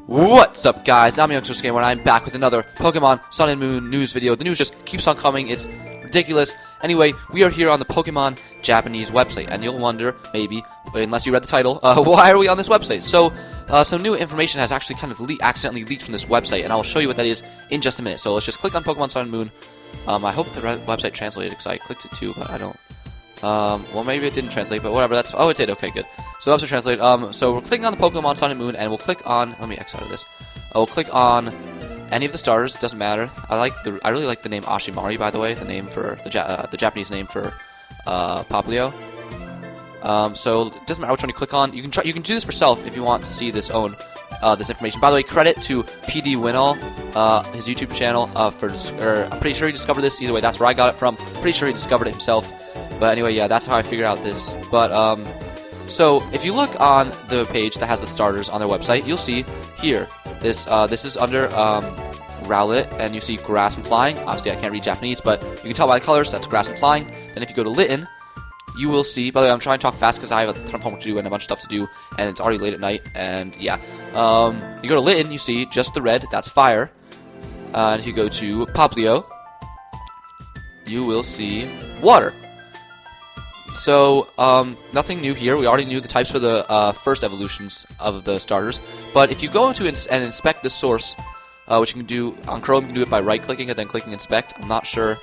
What's up, guys? I'm YoungsterSgamer and I'm back with another Pokemon Sun and Moon news video. The news just keeps on coming. It's ridiculous. Anyway, we are here on the Pokemon Japanese website, and you'll wonder, maybe, unless you read the title, why are we on this website? So, some new information has actually kind of accidentally leaked from this website, and I'll show you what that is in just a minute. So let's just click on Pokemon Sun and Moon. I hope the website translated, because I clicked it too, but I don't. Well, maybe it didn't translate, but whatever, oh, it did, okay, good. So the website translated, so we're clicking on the Pokemon Sun and Moon, and we'll click on, let me X out of this, we'll click on any of the stars, doesn't matter. I really like the name Ashimari, by the way, the name for, the Japanese name for, Popplio. So, it doesn't matter which one you click on, you can do this for yourself if you want to see this information. By the way, credit to PD Winall, his YouTube channel, I'm pretty sure he discovered this, either way, that's where I got it from, pretty sure he discovered it himself. But anyway, yeah, that's how I figured out this. But, so, if you look on the page that has the starters on their website, you'll see here, this is under, Rowlet, and you see grass and flying. Obviously, I can't read Japanese, but you can tell by the colors, that's grass and flying. Then if you go to Litten, you will see, by the way, I'm trying to talk fast because I have a ton of homework to do and a bunch of stuff to do, and it's already late at night, and yeah. You go to Litten, you see just the red, that's fire. And if you go to Popplio, you will see water. So, nothing new here. We already knew the types for the first evolutions of the starters. But if you go into and inspect the source, which you can do on Chrome, you can do it by right-clicking and then clicking inspect. I'm not sure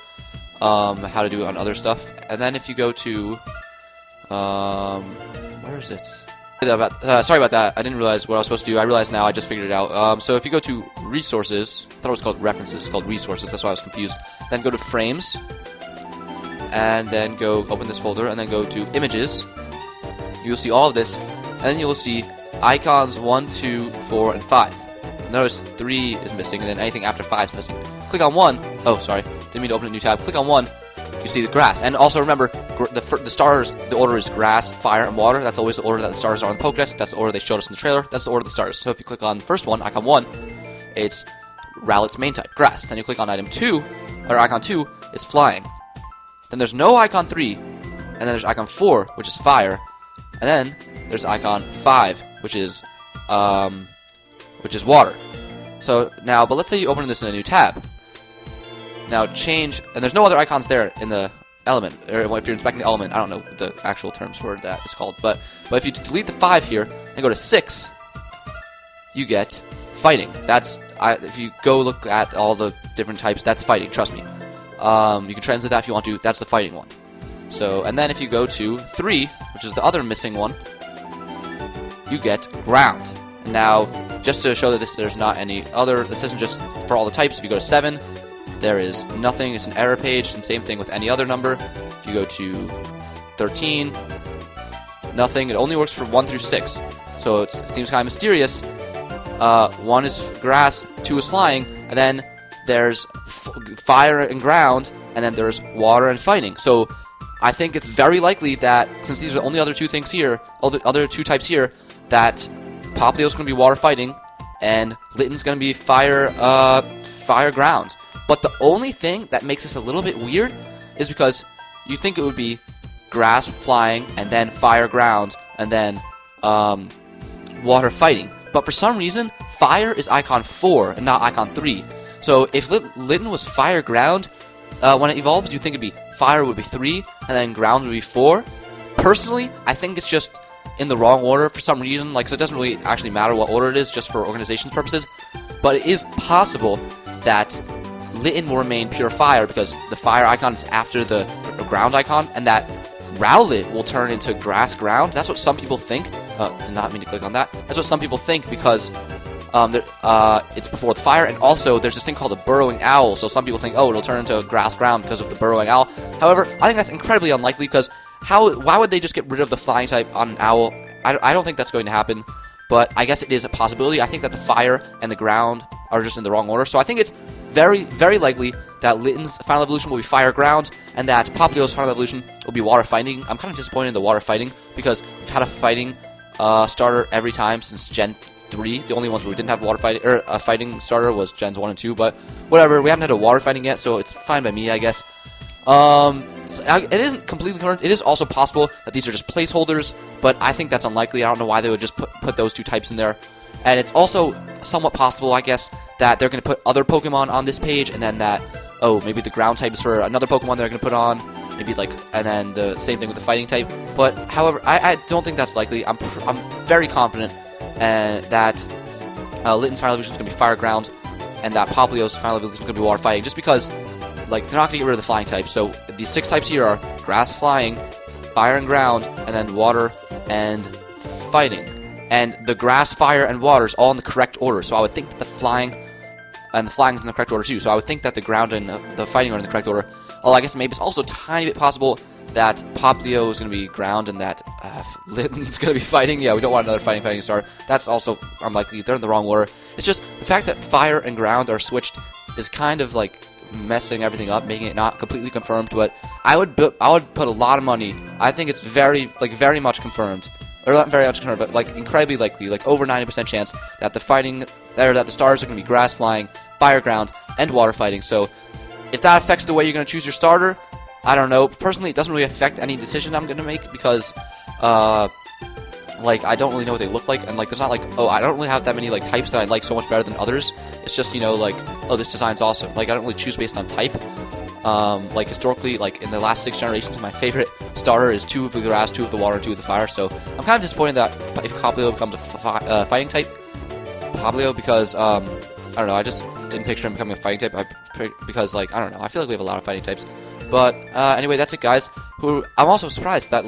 how to do it on other stuff. And then if you go to, where is it? Sorry about that. I didn't realize what I was supposed to do. I realize now. I just figured it out. So if you go to resources, I thought it was called references. It's called resources. That's why I was confused. Then go to frames. And then go open this folder, and then go to images. You'll see all of this, and then you'll see icons 1, 2, 4, and 5. Notice 3 is missing, and then anything after 5 is missing. Click on 1. Oh, sorry. Didn't mean to open a new tab. Click on 1. You see the grass. And also remember, the stars, the order is grass, fire, and water. That's always the order that the stars are on the Pokédex. That's the order they showed us in the trailer. That's the order of the stars. So if you click on the first one, icon 1, it's Rowlet's main type, grass. Then you click on item 2, or icon 2, is flying. Then there's no icon 3, and then there's icon 4, which is fire, and then there's icon 5, which is water. So now, but let's say you open this in a new tab. Now change, and there's no other icons there in the element, or if you're inspecting the element, I don't know what the actual terms for that is called, but if you delete the 5 here and go to 6, you get fighting. If you go look at all the different types, that's fighting, trust me. You can translate that if you want to. That's the fighting one. So, and then if you go to 3, which is the other missing one, you get ground. And now, just to show that there's not any other, this isn't just for all the types. If you go to 7, there is nothing. It's an error page, and same thing with any other number. If you go to 13, nothing. It only works for 1 through 6. So it seems kind of mysterious. 1 is grass, 2 is flying, and then there's fire and ground, and then there's water and fighting. So I think it's very likely that, since these are the only other 2 things here, other 2 types here, that Popplio's going to be water fighting, and Litten's going to be fire ground. But the only thing that makes this a little bit weird is because you think it would be grass flying, and then fire ground, and then water fighting. But for some reason, fire is icon 4 and not icon 3. So if Litten was fire ground, when it evolves, you think it'd be fire would be 3, and then ground would be 4. Personally, I think it's just in the wrong order for some reason. Like, so it doesn't really actually matter what order it is, just for organization purposes. But it is possible that Litten will remain pure fire because the fire icon is after the ground icon, and that Rowlet will turn into grass ground. That's what some people think. Did not mean to click on that. That's what some people think because it's before the fire, and also there's this thing called a burrowing owl, so some people think, oh, it'll turn into grass ground because of the burrowing owl. However, I think that's incredibly unlikely, because why would they just get rid of the flying type on an owl? I don't think that's going to happen, but I guess it is a possibility. I think that the fire and the ground are just in the wrong order, so I think it's very, very likely that Litten's final evolution will be fire ground, and that Popplio's final evolution will be water fighting. I'm kind of disappointed in the water fighting, because we've had a fighting starter every time since Gen 3. The only ones where we didn't have water fighting, or a fighting starter, was Gens 1 and 2, but whatever, we haven't had a water fighting yet, so it's fine by me, I guess. It isn't completely current. It is also possible that these are just placeholders, but I think that's unlikely. I don't know why they would just put those 2 types in there. And it's also somewhat possible, I guess, that they're going to put other Pokemon on this page, and then that, oh, maybe the ground type is for another Pokemon they're going to put on, maybe like, and then the same thing with the fighting type. But however, I don't think that's likely. I'm very confident that Litten's final evolution is going to be Fire Ground, and that Poplio's final evolution is going to be Water Fighting, just because, like, they're not going to get rid of the flying type. So these 6 types here are Grass, Flying, Fire and Ground, and then Water and Fighting. And the Grass, Fire, and Water is all in the correct order. So I would think that the Flying and the Flying is in the correct order too. So I would think that the Ground and the Fighting are in the correct order. Although I guess maybe it's also a tiny bit possible that Poplio is going to be Ground and that Litten's going to be Fighting. Yeah, we don't want another Fighting star. That's also unlikely. They're in the wrong order. It's just the fact that Fire and Ground are switched is kind of like messing everything up, making it not completely confirmed. But I would put a lot of money. I think it's very much confirmed, or not very much confirmed, but like incredibly likely, like over 90% chance that that the stars are going to be Grass, Flying, Fire, Ground, and Water Fighting. So if that affects the way you're going to choose your starter, I don't know. Personally, it doesn't really affect any decision I'm going to make because, like, I don't really know what they look like, and, like, there's not, like, oh, I don't really have that many, like, types that I like so much better than others. It's just, you know, like, oh, this design's awesome. Like, I don't really choose based on type. Like, historically, like, in the last 6 generations, my favorite starter is 2 of the Grass, 2 of the Water, 2 of the Fire, so I'm kind of disappointed that if Poplio becomes a fighting type, Poplio, because, I don't know, I just didn't picture him becoming a fighting type, because, like, I don't know, I feel like we have a lot of fighting types. But, anyway, that's it, guys. I'm also surprised that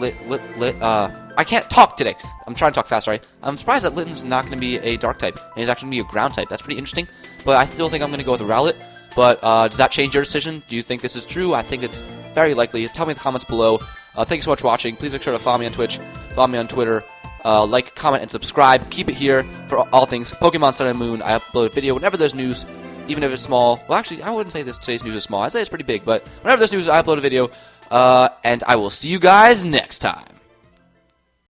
I can't talk today. I'm trying to talk fast, right? I'm surprised that Litten's not going to be a Dark type, and he's actually going to be a Ground type. That's pretty interesting, but I still think I'm going to go with Rowlet. But, does that change your decision? Do you think this is true? I think it's very likely. Tell me in the comments below. Thank you so much for watching. Please make sure to follow me on Twitch, follow me on Twitter, like, comment, and subscribe. Keep it here for all things Pokemon Sun and Moon. I upload a video whenever there's news, even if it's small. Well, actually, I wouldn't say today's news is small. I'd say it's pretty big, but whenever there's news, I upload a video, and I will see you guys next time.